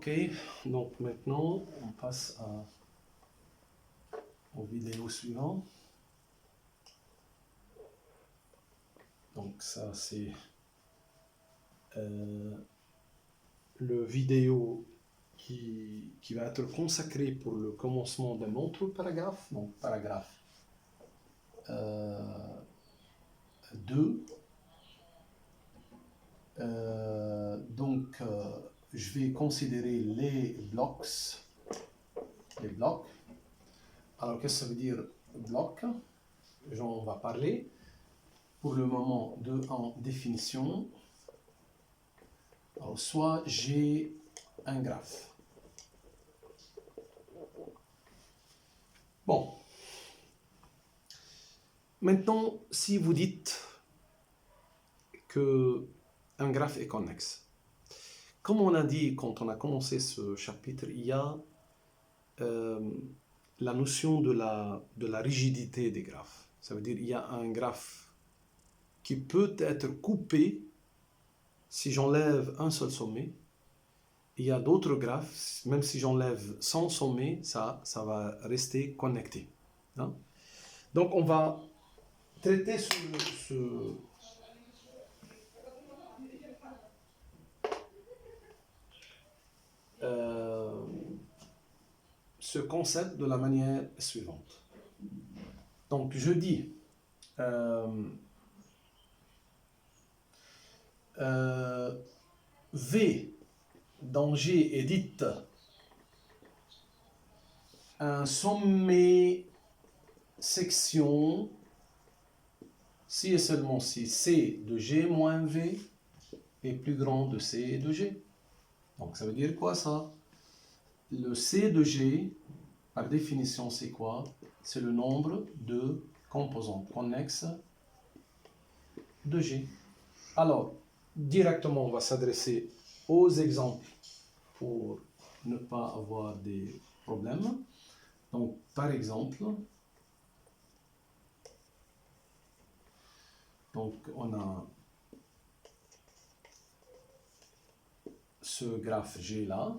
Ok, donc maintenant on passe aux vidéos suivantes. Donc ça c'est le vidéo qui va être consacré pour le commencement d'un autre paragraphe, donc paragraphe 2. Je vais considérer les blocs. Alors, qu'est-ce que ça veut dire bloc? On va parler pour le moment en définition. Alors, soit j'ai un graphe. Bon. Maintenant, si vous dites que un graphe est connexe, comme on a dit quand on a commencé ce chapitre, il y a la notion de la rigidité des graphes. Ça veut dire qu'il y a un graphe qui peut être coupé si j'enlève un seul sommet. Il y a d'autres graphes, même si j'enlève 100 sommets, ça va rester connecté. Hein? Donc on va traiter ce concept de la manière suivante. Donc je dis V dans G est dite un sommet section si et seulement si C de G moins V est plus grand de C de G. Donc ça veut dire quoi ça? Le C de G, par définition, c'est quoi? C'est le nombre de composantes connexes de G. Alors, directement, on va s'adresser aux exemples pour ne pas avoir des problèmes. Donc, par exemple, on a ce graphe G là.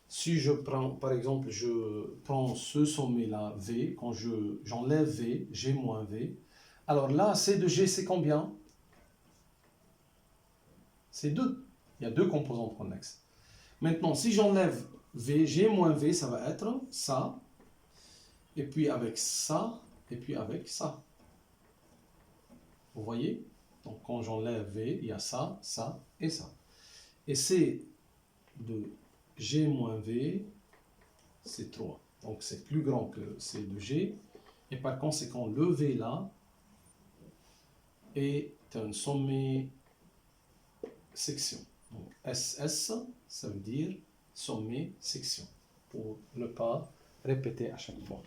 Si je prends, par exemple, je prends ce sommet-là, V, quand j'enlève V, G moins V, alors là, C de G, c'est combien? C'est 2. Il y a deux composantes connexes. Maintenant, si j'enlève V, G moins V, ça va être ça, et puis avec ça, et puis avec ça. Vous voyez? Donc, quand j'enlève V, il y a ça, ça et ça. Et C de G moins V, c'est 3. Donc, c'est plus grand que C de G. Et par conséquent, le V là est un sommet section. Donc, SS, ça veut dire sommet section, pour ne pas répéter à chaque fois.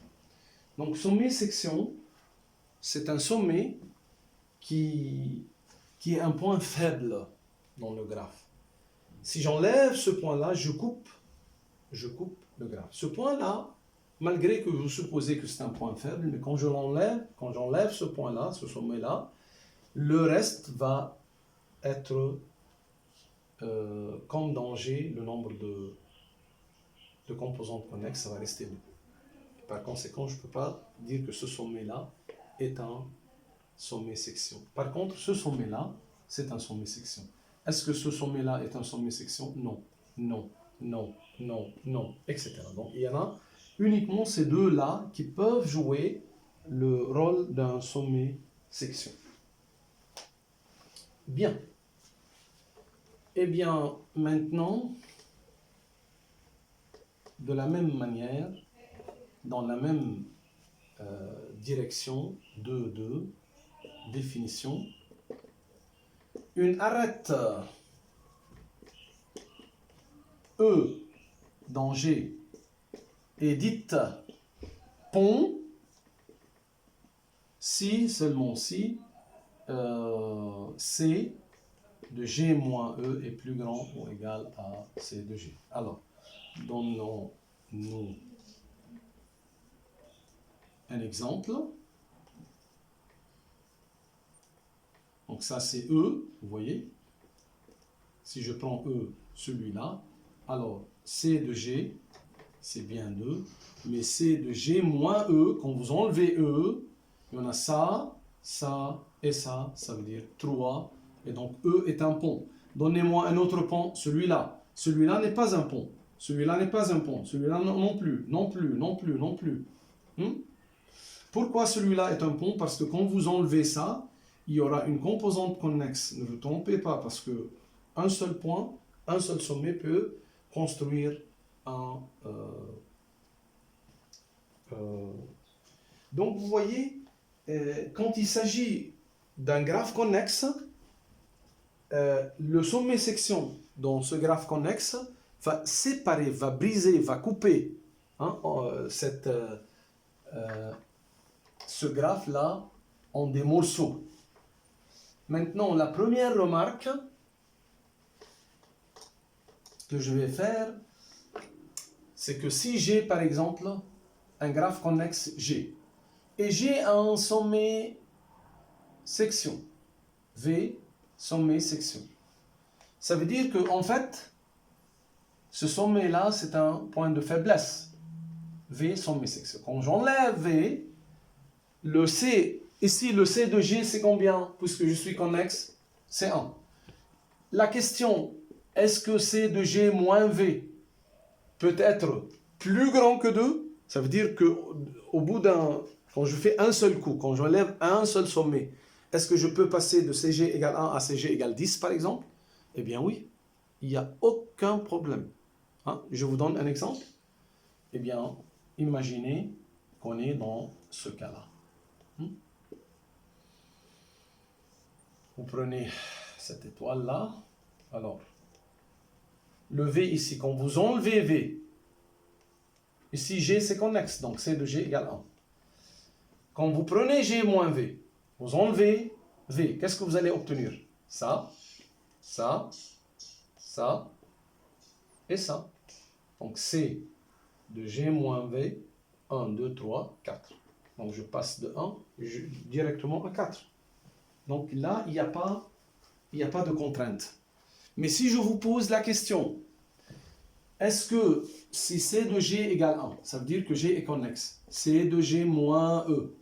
Donc, sommet section, c'est un sommet qui est un point faible dans le graphe. Si j'enlève ce point-là, je coupe le graphe. Ce point-là, malgré que vous supposez que c'est un point faible, mais quand j'enlève ce point-là, ce sommet-là, le reste va être comme dans G, le nombre de composantes connexes, ça va rester 2. Par conséquent, je ne peux pas dire que ce sommet-là est un sommet section. Par contre, ce sommet-là, c'est un sommet section. Est-ce que ce sommet-là est un sommet section? Non, non, non, non, non, etc. Donc, il y en a uniquement ces deux-là qui peuvent jouer le rôle d'un sommet section. Bien. Eh bien, maintenant, de la même manière, dans la même direction, 2, définition, une arête E dans G est dite pont si, seulement si, C de G moins E est plus grand ou égal à C de G. Alors, donnons-nous un exemple. Donc ça c'est E, vous voyez. Si je prends E, celui-là, Alors, C de G, c'est bien 2, mais C de G moins E, quand vous enlevez E, il y en a ça, ça et ça veut dire 3, et donc E est un pont. Donnez-moi un autre pont, celui-là. Celui-là n'est pas un pont. Celui-là n'est pas un pont. Celui-là non plus, non plus, non plus, non plus. Pourquoi celui-là est un pont? Parce que quand vous enlevez ça, il y aura une composante connexe. Ne vous trompez pas, parce que un seul point, un seul sommet peut construire un... Donc vous voyez, quand il s'agit d'un graphe connexe, le sommet section dans ce graphe connexe va séparer, va briser, va couper ce graphe-là en des morceaux. Maintenant, la première remarque que je vais faire, c'est que si j'ai par exemple un graphe connexe G, et j'ai un sommet section, V, sommet section, ça veut dire que en fait, ce sommet-là, c'est un point de faiblesse. V, sommet section. Quand j'enlève V, le C, ici le C de G, c'est combien? Puisque je suis connexe, c'est 1. La question, est-ce que C de G moins V peut être plus grand que 2? Ça veut dire qu'au bout quand je fais un seul coup, quand j'enlève un seul sommet, est-ce que je peux passer de CG égale 1 à CG égale 10 par exemple? Eh bien oui, il n'y a aucun problème. Je vous donne un exemple. Eh bien, imaginez qu'on est dans ce cas-là. Vous prenez cette étoile-là. Alors, le V ici, quand vous enlevez V, ici G c'est connexe, donc C de G égale 1. Quand vous prenez G moins V, vous enlevez V, qu'est-ce que vous allez obtenir? Ça, ça, ça et ça. Donc C de G moins V, 1, 2, 3, 4. Donc je passe de 1 directement à 4. Donc là, il n'y a pas de contrainte. Mais si je vous pose la question, est-ce que si C de G égale 1, ça veut dire que G est connexe, C de G moins E,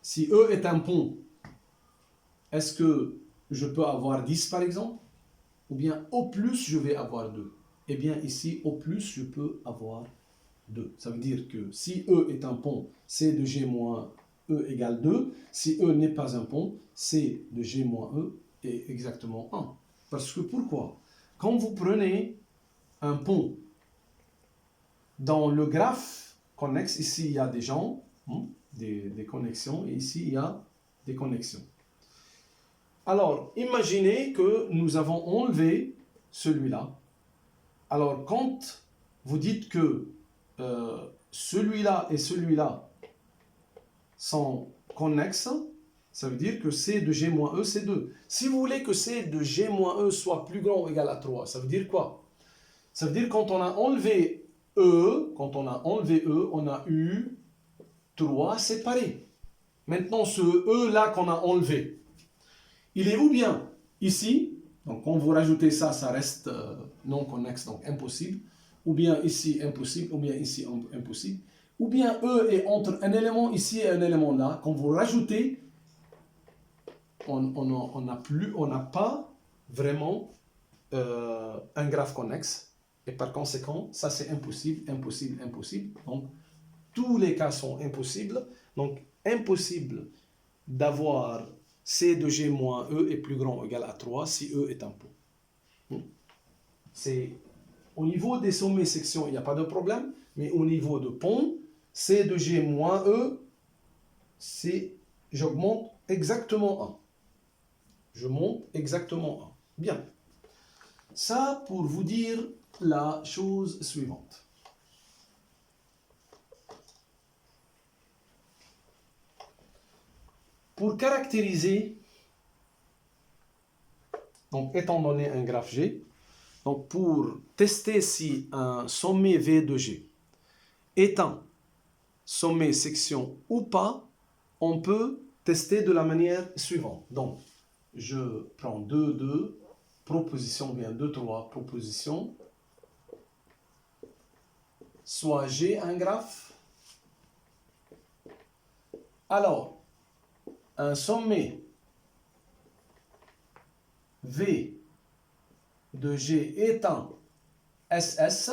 si E est un pont, est-ce que je peux avoir 10 par exemple? Ou bien au plus je vais avoir 2? Eh bien ici, au plus je peux avoir 2. Ça veut dire que si E est un pont, C de G moins E égale 2. Si E n'est pas un pont, C de G moins E est exactement 1. Parce que pourquoi? Quand vous prenez un pont dans le graphe connexe, ici il y a des gens, des connexions, et ici il y a des connexions. Alors, imaginez que nous avons enlevé celui-là. Alors, quand vous dites que celui-là et celui-là sont connexes, ça veut dire que C de G moins E, c'est 2. Si vous voulez que C de G moins E soit plus grand ou égal à 3, ça veut dire quoi? Ça veut dire quand on a enlevé E, on a eu 3 séparés. Maintenant, ce E-là qu'on a enlevé, il est ou bien ici, donc quand vous rajoutez ça, ça reste non connexe, donc impossible, ou bien ici impossible, ou bien ici impossible, ou bien E est entre un élément ici et un élément là. Quand vous rajoutez, on n'a pas vraiment un graphe connexe, et par conséquent, ça c'est impossible, impossible, impossible. Donc, tous les cas sont impossibles. Donc, impossible d'avoir C de G moins E est plus grand ou égal à 3 si E est un pont. C'est au niveau des sommets sections, il n'y a pas de problème, mais au niveau de pont, C de G moins E, j'augmente exactement 1. Je monte exactement 1. Bien. Ça pour vous dire la chose suivante. Pour caractériser, donc étant donné un graphe G, donc pour tester si un sommet V de G est un sommet section ou pas, on peut tester de la manière suivante. Donc, je prends 2, 2, propositions, bien 2, 3 propositions, soit G un graphe. Alors, un sommet V de G est un SS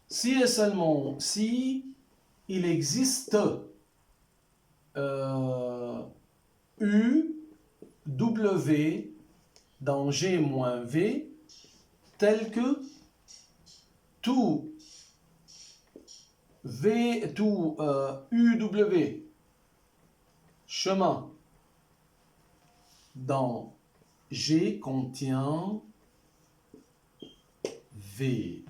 si et seulement si il existe U, W dans G moins V tel que tout UW chemin dans G contient V.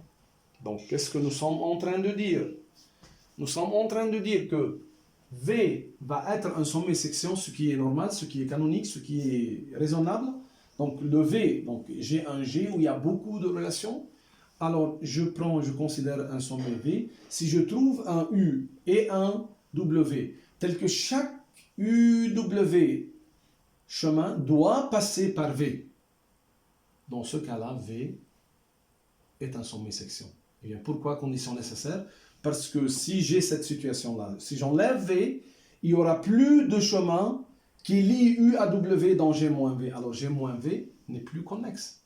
Donc, qu'est-ce que nous sommes en train de dire? Nous sommes en train de dire que V va être un sommet section, ce qui est normal, ce qui est canonique, ce qui est raisonnable. Donc, le V, donc j'ai un G où il y a beaucoup de relations. Alors, je considère un sommet V. Si je trouve un U et un W, tel que chaque UW chemin doit passer par V. Dans ce cas-là, V est un sommet section. Et bien, pourquoi condition nécessaire? Parce que si j'ai cette situation-là, si j'enlève V, il n'y aura plus de chemin qui lie U à W dans G-V. Alors G-V n'est plus connexe.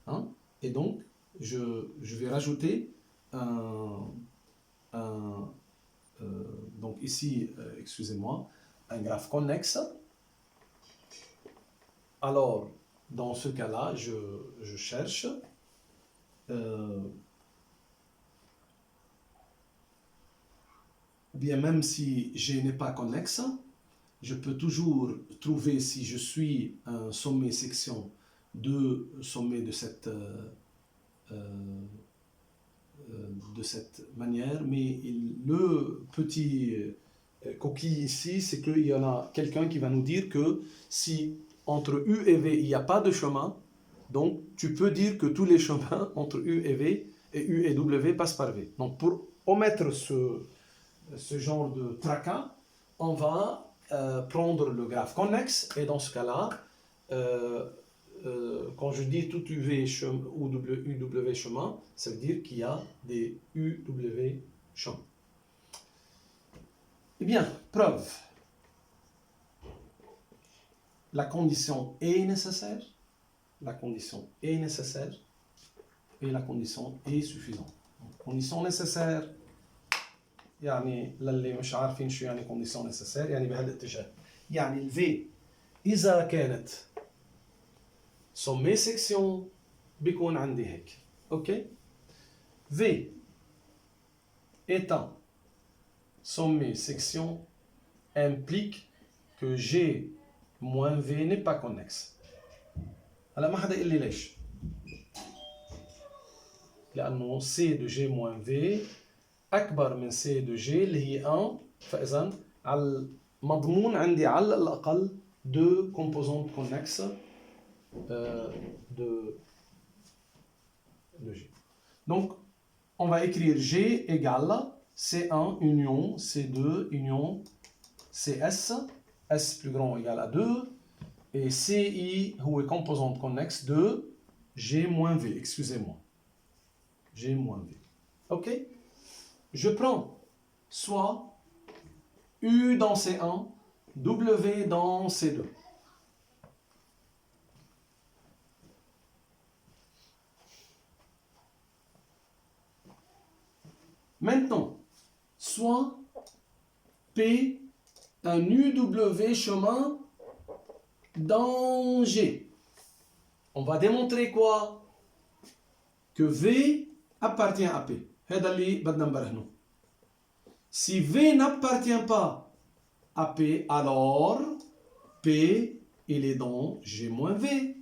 Hein? Et donc, je vais rajouter donc ici, excusez-moi, un graphe connexe. Alors, dans ce cas-là, je cherche bien même si G n'est pas connexe, je peux toujours trouver si je suis un sommet section de sommet de cette manière, mais le petit coquille ici, c'est qu'il y en a quelqu'un qui va nous dire que si entre U et V, il n'y a pas de chemin, donc tu peux dire que tous les chemins entre U et V et U et W passent par V. Donc pour omettre ce genre de tracas, on va prendre le graphe connexe, et dans ce cas-là, quand je dis tout UV ou UW chemin, ça veut dire qu'il y a des UW chemins. Eh bien, preuve. La condition est nécessaire, la condition est nécessaire, et la condition est suffisante. condition nécessaire, يعني للي مش عارفين شو يعني condition nécessaire يعني بهالاتجاه. يعني ال V إذا كانت sommet section بيكون عندي هيك. OK? V étant sommet section implique que G moins V n'est pas connexe. هلا ما حدا يقول لي ليش؟ لأنه C de G moins V أكبر من C de G اللي هي 1، فإذا على مضمون عندي على الأقل 2 composantes connexes de G. Donc, on va écrire G égale C1 union C2 union CS, S plus grand ou égal à 2, et CI est composante connexe de G moins V, excusez-moi. G moins V. OK? Je prends soit U dans C1, W dans C2. Maintenant, soit P, un UW chemin dans G. On va démontrer quoi? Que V appartient à P. Si V n'appartient pas à P, alors P, il est dans G moins V.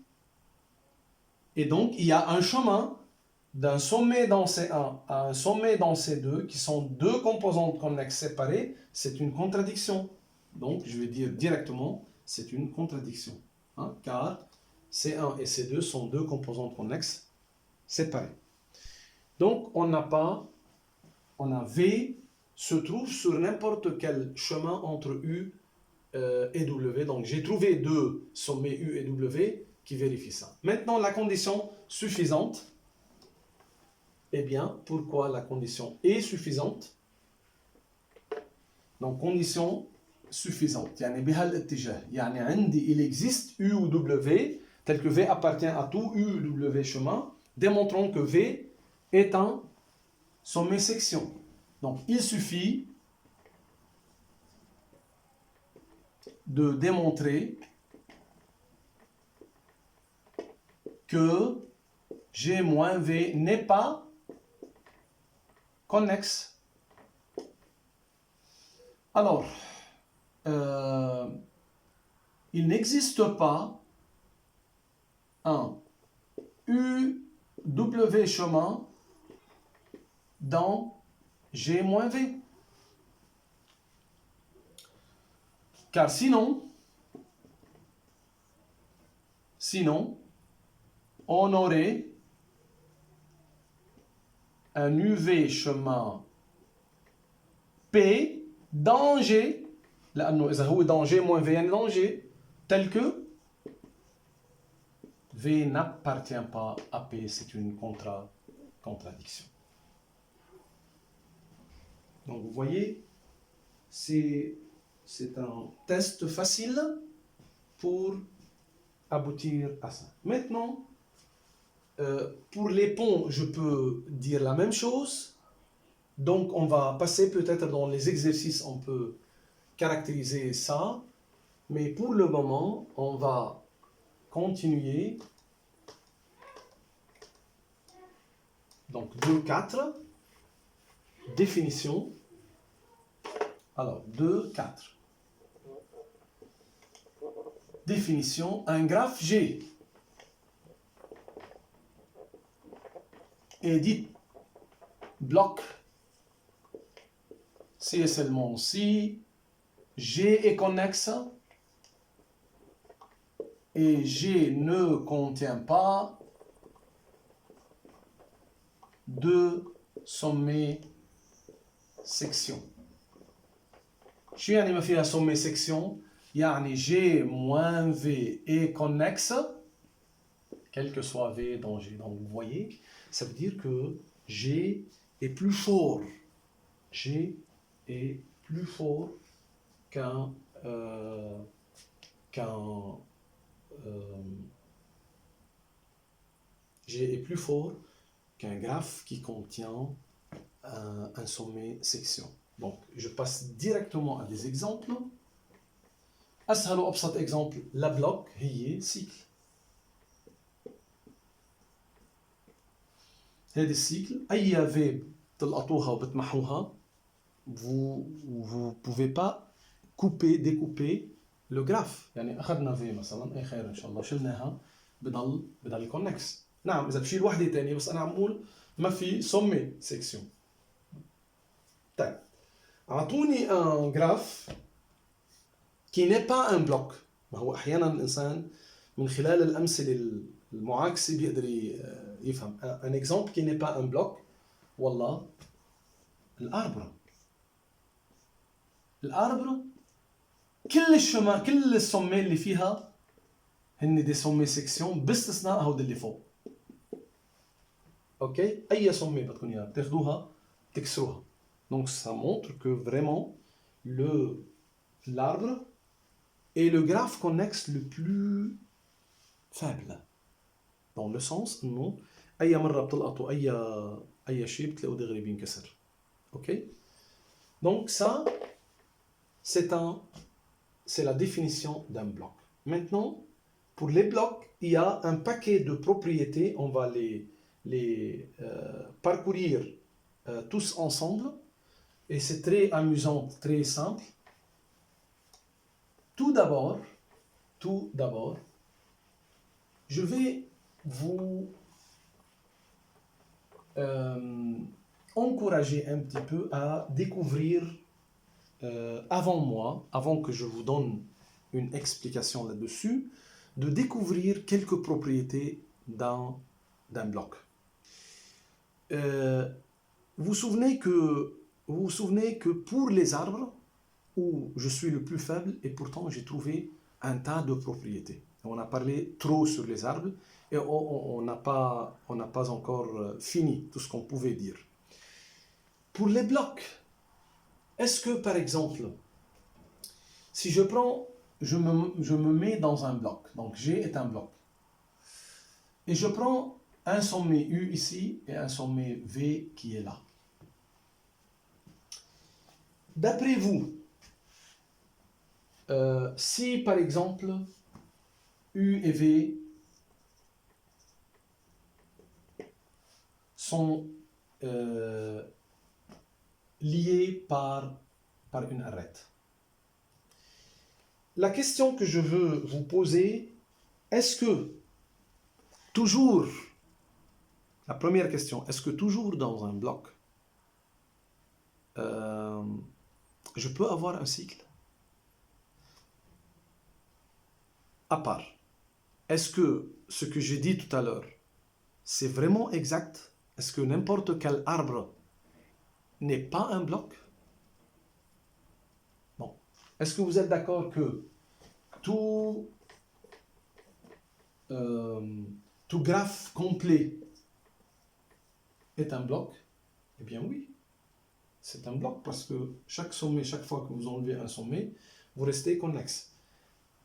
Et donc, il y a un chemin d'un sommet dans C1 à un sommet dans C2 qui sont deux composantes connexes séparées. C'est une contradiction. Donc, je vais dire directement, c'est une contradiction. Hein, car C1 et C2 sont deux composantes connexes séparées. Donc, on a V se trouve sur n'importe quel chemin entre U et W. Donc, j'ai trouvé deux sommets U et W qui vérifie ça. Maintenant, la condition suffisante. Eh bien, pourquoi la condition est suffisante? Donc, condition suffisante. يعني بها الاتجاه. يعني عندي, il existe U ou W, tel que V appartient à tout U ou W chemin, démontrons que V est un sommet section. Donc, il suffit de démontrer que G moins V n'est pas connexe. Alors, il n'existe pas un UW chemin dans G moins V. Car sinon, on aurait un UV chemin P dans G, لأنه إذا هو dans G moins V يعني dans G, tel que V n'appartient pas à P, c'est une contradiction. Donc vous voyez, c'est un test facile pour aboutir à ça. Maintenant, pour les ponts, je peux dire la même chose. Donc, on va passer peut-être dans les exercices, on peut caractériser ça. Mais pour le moment, on va continuer. Donc, 2.4, définition. Alors, 2.4. Définition, un graphe G est dit bloc si et seulement si G est connexe et G ne contient pas de sommet section. شو يعني ما فيها sommet section؟ يعني G moins V est connexe, quel que soit V dans G. Donc vous voyez, ça veut dire que G est plus fort. G est plus fort qu'un G est plus fort qu'un graphe qui contient un sommet section. Donc je passe directement à des exemples. أسهل وأبسط exemple la bloc هي cycle. هذا السيكل أي V بتلقطوها وبتمحوها, vous pouvez pas découper le graphe. يعني أخذنا V مثلا, أي خير إن شاء الله, شلناها, بضل كونكس. نعم إذا بشيل وحدة تانية, بس أنا عم أقول ما في sommet section. طيب أعطوني un graphe qui n'est pas un bloc. ما هو أحيانا الإنسان من خلال الأمثلة المعاكسة بيقدر يفهم. Un exemple qui n'est pas un bloc, والله الأربرة. الأربرة كل السومي اللي فيها هن دي سومي سيكسيون باستثناء هود اللي فوق. اوكي, أي سومي بدكم إياها بتاخدوها تكسروها. Donc ça montre que vraiment l'arbre est le graphe connexe le plus faible. Dans le sens إنه أي مرة بتلقطوا أي شيء بتلاقوا دغري بينكسر. Ok? Donc ça, c'est la définition d'un bloc. Maintenant, pour les blocs, il y a un paquet de propriétés. On va les parcourir tous ensemble. Et c'est très amusant, très simple. Tout d'abord, je vais vous encourager un petit peu à découvrir avant que je vous donne une explication là-dessus, de découvrir quelques propriétés d'un bloc. Vous vous souvenez que pour les arbres, où je suis le plus faible, et pourtant j'ai trouvé un tas de propriétés. On a parlé trop sur les arbres et on n'a pas encore fini tout ce qu'on pouvait dire. Pour les blocs, est-ce que par exemple, si je me mets dans un bloc, donc G est un bloc, et je prends un sommet U ici et un sommet V qui est là. D'après vous, si par exemple U et V sont liés par une arête. La question que je veux vous poser, est-ce que toujours, la première question, est-ce que toujours dans un bloc, je peux avoir un cycle? À part, est-ce que ce que j'ai dit tout à l'heure, c'est vraiment exact? Est-ce que n'importe quel arbre n'est pas un bloc? Bon. Est-ce que vous êtes d'accord que tout graphe complet est un bloc? Eh bien oui, c'est un bloc parce que chaque sommet, chaque fois que vous enlevez un sommet, vous restez connexe.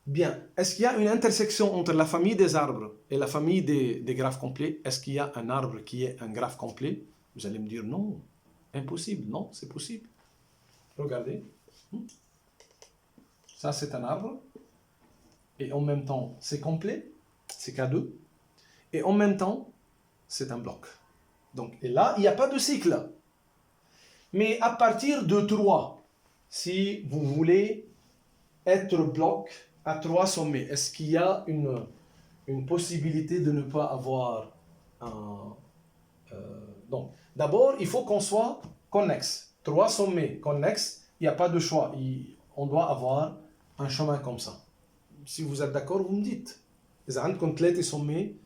Bien, est-ce qu'il y a une intersection entre la famille des arbres et la famille des graphes complets? Est-ce qu'il y a un arbre qui est un graphe complet? Vous allez me dire non, impossible. Non, c'est possible. Regardez. Ça, c'est un arbre. Et en même temps, c'est complet. C'est K2. Et en même temps, c'est un bloc. Donc, et là, il n'y a pas de cycle. Mais à partir de 3, si vous voulez être bloc à 3 sommets, est-ce qu'il y a une possibilité de ne pas avoir un... donc, d'abord, il faut qu'on soit connexe. 3 sommets connexes, il n'y a pas de choix. On doit avoir un chemin comme ça. Si vous êtes d'accord, vous me dites. إذا عندكم 3 sommets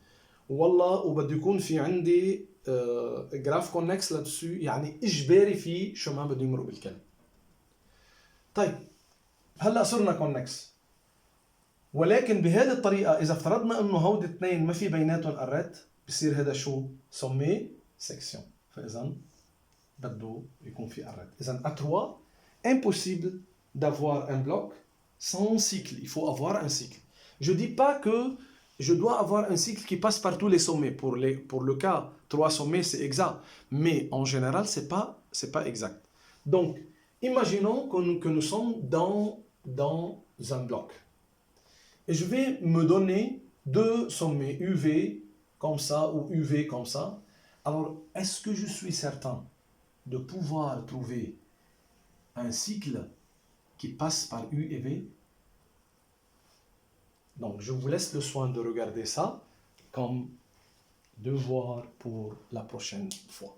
والله وبده يكون في عندي جراف كونكس لدسو يعني اجباري في شمال بده يمرق بالكلب. طيب هلا صرنا كونكس ولكن بهذه الطريقه اذا افترضنا انه هودي اثنين ما في بيناتهم ارات بصير هذا شو؟ سومي سيكسيون. فاذا بده يكون في ارات. اذا à 3 impossible d'avoir un bloc sans cycle. Il faut avoir un cycle. Je dis pas que je dois avoir un cycle qui passe par tous les sommets. Pour le cas 3 sommets, c'est exact. Mais en général, c'est pas exact. Donc, imaginons que nous sommes dans un bloc. Et je vais me donner 2 sommets UV comme ça ou UV comme ça. Alors, est-ce que je suis certain de pouvoir trouver un cycle qui passe par U et V? Donc, je vous laisse le soin de regarder ça comme devoir pour la prochaine fois.